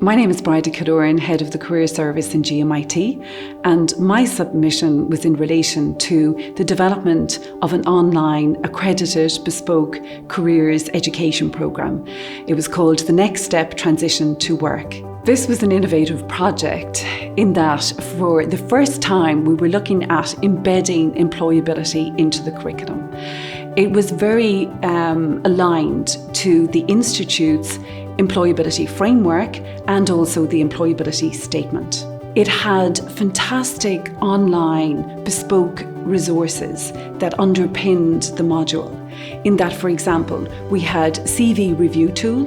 My name is Bridie, Killoran, Head of the Career Service in GMIT, and my submission was in relation to the development of an online accredited bespoke careers education programme. It was called the Next Step Transition to Work. This was an innovative project in that for the first time we were looking at embedding employability into the curriculum. It was very aligned to the Institute's employability framework and also the employability statement. It had fantastic online bespoke resources that underpinned the module. In that, for example, we had CV review tool,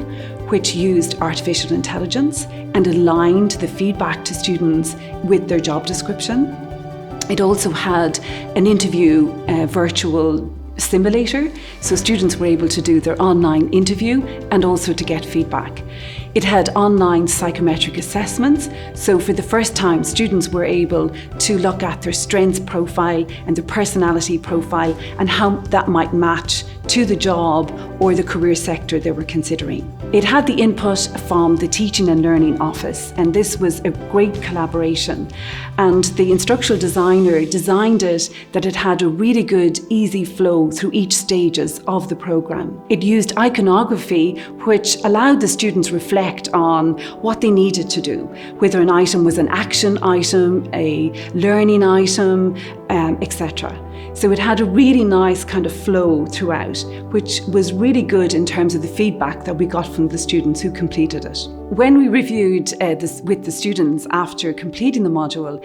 which used artificial intelligence and aligned the feedback to students with their job description. It also had an interview virtual simulator, so students were able to do their online interview and also to get feedback. It had online psychometric assessments, so for the first time students were able to look at their strengths profile and their personality profile and how that might match to the job or the career sector they were considering. It had the input from the Teaching and Learning Office, and this was a great collaboration. And the instructional designer designed it that it had a really good, easy flow through each stages of the programme. It used iconography, which allowed the students reflect on what they needed to do, whether an item was an action item, a learning item, etc. So it had a really nice kind of flow throughout, which was really good in terms of the feedback that we got from the students who completed it. When we reviewed this with the students after completing the module,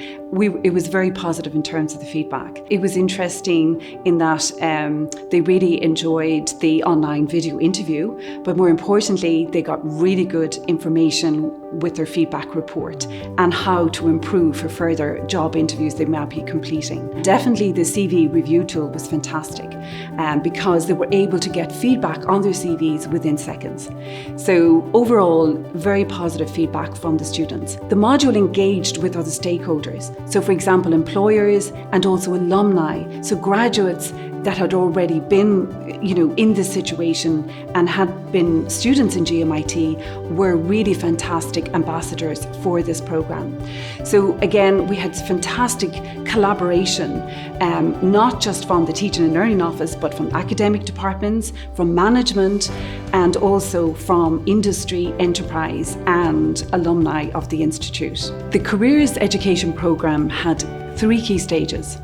it was very positive in terms of the feedback. It was interesting in that they really enjoyed the online video interview, but more importantly, they got really good information with their feedback report and how to improve for further job interviews they might be completing. Definitely the CV review tool was fantastic because they were able to get feedback on their CVs within seconds. So overall, very positive feedback from the students. The module engaged with other stakeholders. So for example, employers and also alumni. So graduates that had already been, in this situation and had been students in GMIT were really fantastic ambassadors for this programme. So again, we had fantastic collaboration, not just from the Teaching and Learning Office, but from academic departments, from management, and also from industry, enterprise, and alumni of the Institute. The Careers Education Programme had 3 key stages.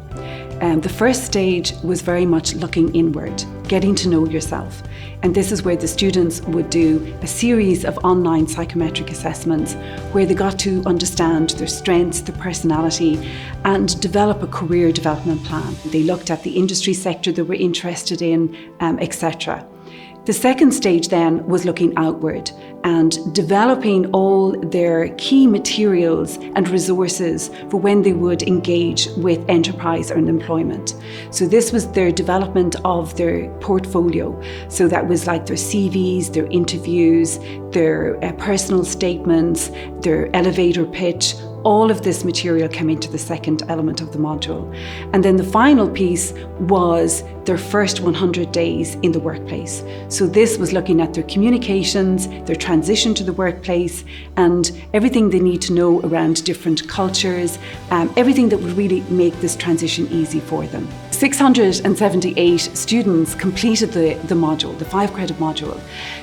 The first stage was very much looking inward, getting to know yourself. And this is where the students would do a series of online psychometric assessments where they got to understand their strengths, their personality, and develop a career development plan. They looked at the industry sector they were interested in, etc. The second stage then was looking outward and developing all their key materials and resources for when they would engage with enterprise or employment. So this was their development of their portfolio. So that was like their CVs, their interviews, their personal statements, their elevator pitch. All of this material came into the second element of the module. And then the final piece was their first 100 days in the workplace. So this was looking at their communications, their transition to the workplace, and everything they need to know around different cultures, everything that would really make this transition easy for them. 678 students completed the module, the 5-credit module.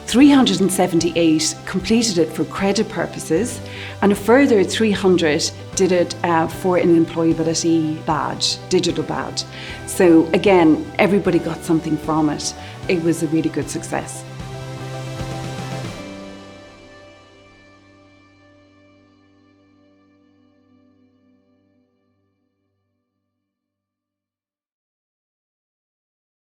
378 completed it for credit purposes, and a further 300 did it for an employability badge, digital badge. So again, everybody got something from it. It was a really good success.